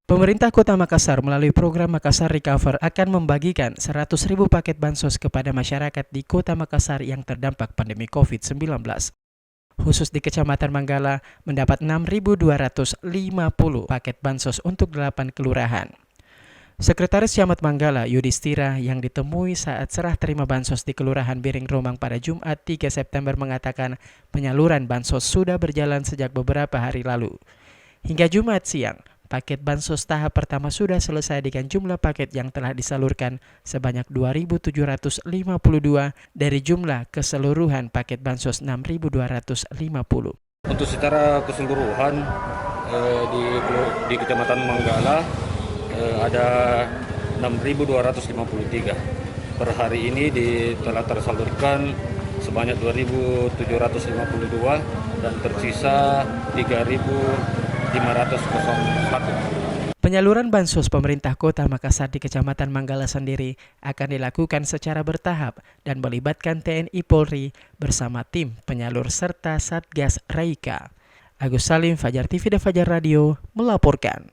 Pemerintah Kota Makassar melalui program Makassar Recover akan membagikan 100.000 paket bansos kepada masyarakat di Kota Makassar yang terdampak pandemi COVID-19. Khusus di Kecamatan Manggala mendapat 6.250 paket bansos untuk 8 kelurahan. Sekretaris Camat Manggala, Yudhistira, yang ditemui saat serah terima bansos di Kelurahan Biring Romang pada Jumat 3 September mengatakan penyaluran bansos sudah berjalan sejak beberapa hari lalu. Hingga Jumat siang, paket bansos tahap pertama sudah selesai dengan jumlah paket yang telah disalurkan sebanyak 2.752 dari jumlah keseluruhan paket bansos 6.250. Untuk secara keseluruhan di Kecamatan Manggala ada 6.253. Per hari ini telah tersalurkan sebanyak 2.752 dan tersisa 3.501. Penyaluran bansos pemerintah Kota Makassar di Kecamatan Manggala sendiri akan dilakukan secara bertahap dan melibatkan TNI Polri bersama tim penyalur serta Satgas Raika. Agus Salim, Fajar TV dan Fajar Radio melaporkan.